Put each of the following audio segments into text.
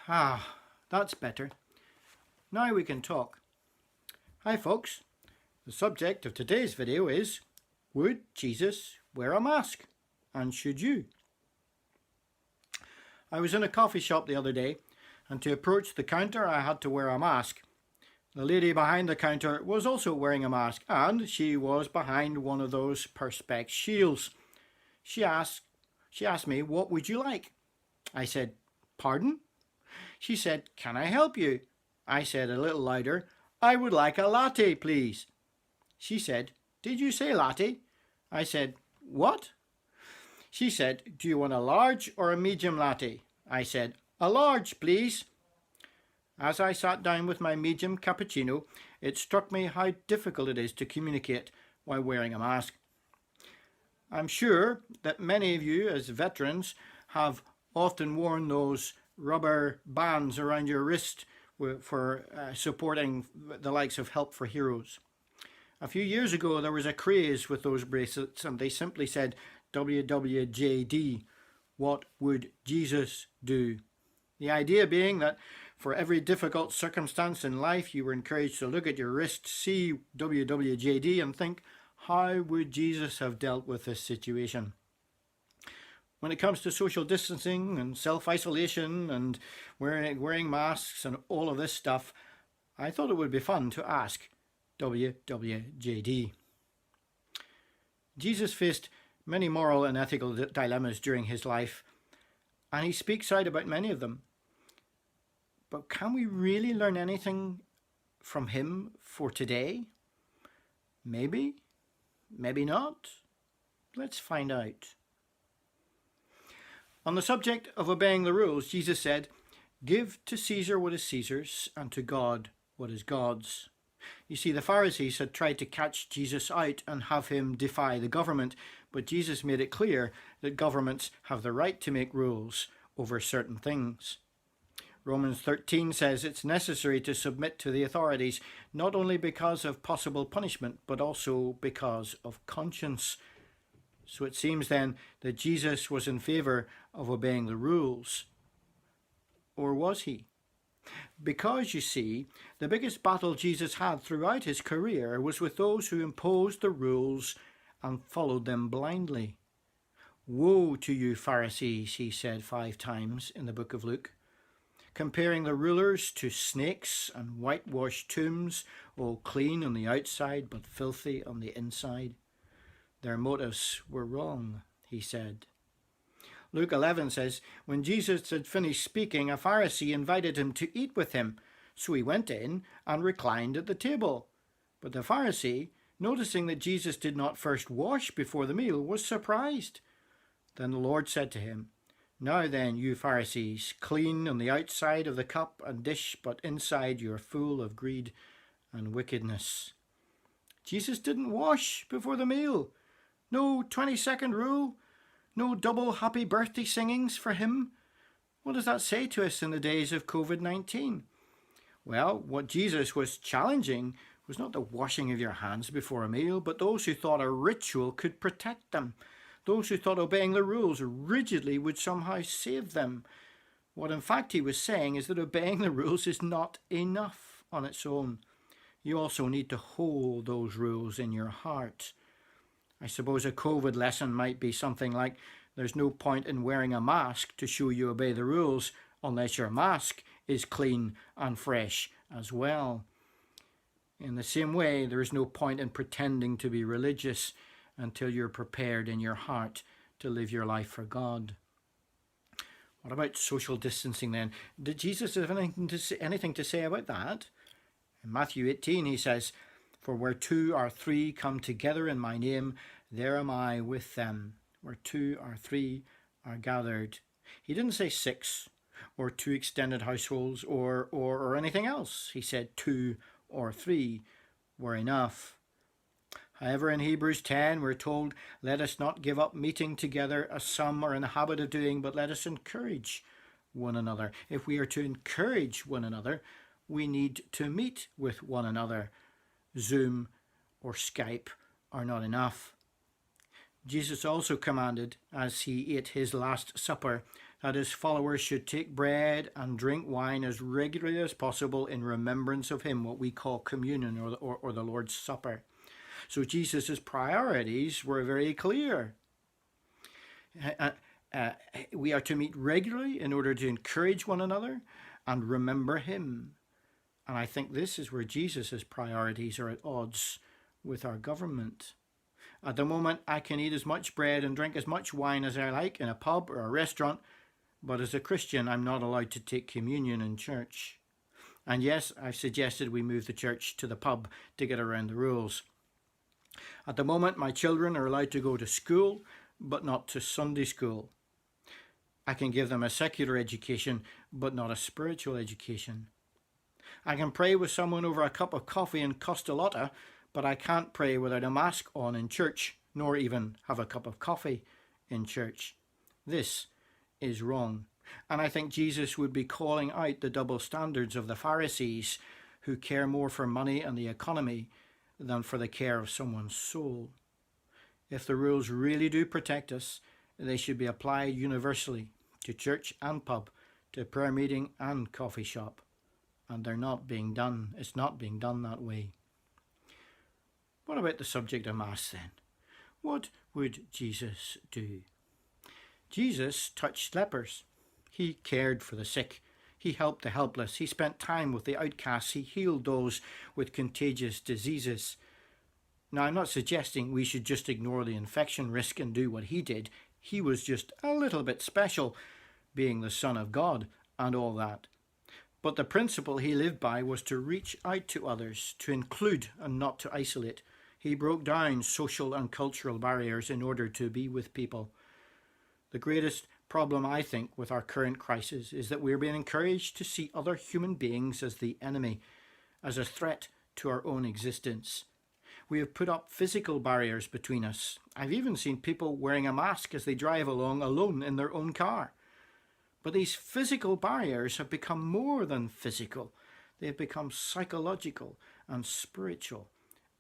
Ah, that's better. Now we can talk. Hi folks, the subject of today's video is, would Jesus wear a mask? And should you? I was in a coffee shop the other day, and to approach the counter I had to wear a mask. The lady behind the counter was also wearing a mask, and she was behind one of those Perspex shields. She asked me, "What would you like?" I said, "Pardon?" She said, "Can I help you?" I said a little louder, "I would like a latte, please." She said, "Did you say latte?" I said, "What?" She said, "Do you want a large or a medium latte?" I said, "A large, please." As I sat down with my medium cappuccino, it struck me how difficult it is to communicate while wearing a mask. I'm sure that many of you as veterans have often worn those rubber bands around your wrist for supporting the likes of Help for Heroes. A few years ago there was a craze with those bracelets, and they simply said WWJD, what would Jesus do? The idea being that for every difficult circumstance in life you were encouraged to look at your wrist, see WWJD and think, how would Jesus have dealt with this situation? When it comes to social distancing and self-isolation and wearing masks and all of this stuff, I thought it would be fun to ask WWJD. Jesus faced many moral and ethical dilemmas during his life, and he speaks out about many of them. But can we really learn anything from him for today? Maybe, maybe not. Let's find out. On the subject of obeying the rules, Jesus said, "Give to Caesar what is Caesar's, and to God what is God's." You see, the Pharisees had tried to catch Jesus out and have him defy the government, but Jesus made it clear that governments have the right to make rules over certain things. Romans 13 says it's necessary to submit to the authorities, not only because of possible punishment, but also because of conscience. So it seems then that Jesus was in favour of obeying the rules. Or was he? Because, you see, the biggest battle Jesus had throughout his career was with those who imposed the rules and followed them blindly. "Woe to you, Pharisees," he said 5 times in the book of Luke, comparing the rulers to snakes and whitewashed tombs, all clean on the outside but filthy on the inside. Their motives were wrong, he said. Luke 11 says, when Jesus had finished speaking, a Pharisee invited him to eat with him. So he went in and reclined at the table. But the Pharisee, noticing that Jesus did not first wash before the meal, was surprised. Then the Lord said to him, "Now then, you Pharisees, clean on the outside of the cup and dish, but inside you are full of greed and wickedness." Jesus didn't wash before the meal. No 20-second rule. No double happy birthday singings for him. What does that say to us in the days of COVID-19? Well, what Jesus was challenging was not the washing of your hands before a meal, but those who thought a ritual could protect them. Those who thought obeying the rules rigidly would somehow save them. What in fact he was saying is that obeying the rules is not enough on its own. You also need to hold those rules in your heart. I suppose a COVID lesson might be something like, there's no point in wearing a mask to show you obey the rules unless your mask is clean and fresh as well. In the same way, there is no point in pretending to be religious until you're prepared in your heart to live your life for God. What about social distancing then? Did Jesus have anything to say about that? In Matthew 18 he says, "For where 2 or 3 come together in my name, there am I with them." Where 2 or 3 are gathered. He didn't say 6 or 2 extended households or anything else. He said 2 or 3 were enough. However, in Hebrews 10 we're told, "Let us not give up meeting together as some are in the habit of doing, but let us encourage one another." If we are to encourage one another, we need to meet with one another. Zoom or Skype are not enough. Jesus also commanded, as he ate his Last Supper, that his followers should take bread and drink wine as regularly as possible in remembrance of him, what we call communion or the Lord's Supper. So Jesus' priorities were very clear. We are to meet regularly in order to encourage one another and remember him. And I think this is where Jesus' priorities are at odds with our government. At the moment, I can eat as much bread and drink as much wine as I like in a pub or a restaurant, but as a Christian, I'm not allowed to take communion in church. And yes, I've suggested we move the church to the pub to get around the rules. At the moment, my children are allowed to go to school, but not to Sunday school. I can give them a secular education, but not a spiritual education. I can pray with someone over a cup of coffee in Costa Lotta, but I can't pray without a mask on in church, nor even have a cup of coffee in church. This is wrong. And I think Jesus would be calling out the double standards of the Pharisees, who care more for money and the economy than for the care of someone's soul. If the rules really do protect us, they should be applied universally to church and pub, to prayer meeting and coffee shop. And they're not being done. It's not being done that way. What about the subject of Mass then? What would Jesus do? Jesus touched lepers. He cared for the sick. He helped the helpless. He spent time with the outcasts. He healed those with contagious diseases. Now, I'm not suggesting we should just ignore the infection risk and do what he did. He was just a little bit special, being the Son of God and all that. But the principle he lived by was to reach out to others, to include and not to isolate. He broke down social and cultural barriers in order to be with people. The greatest problem, I think, with our current crisis is that we're being encouraged to see other human beings as the enemy, as a threat to our own existence. We have put up physical barriers between us. I've even seen people wearing a mask as they drive along alone in their own car. But these physical barriers have become more than physical. They have become psychological and spiritual,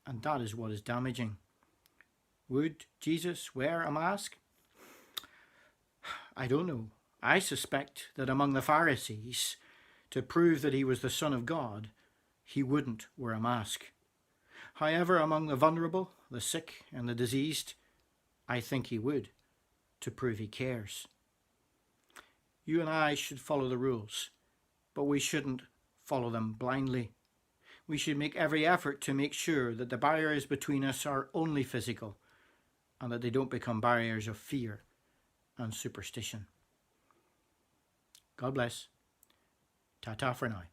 and that is what is damaging. Would Jesus wear a mask? I don't know. I suspect that among the Pharisees, to prove that he was the Son of God, he wouldn't wear a mask. However, among the vulnerable, the sick and the diseased, I think he would, to prove he cares. You and I should follow the rules, but we shouldn't follow them blindly. We should make every effort to make sure that the barriers between us are only physical and that they don't become barriers of fear and superstition. God bless. Ta-ta for now.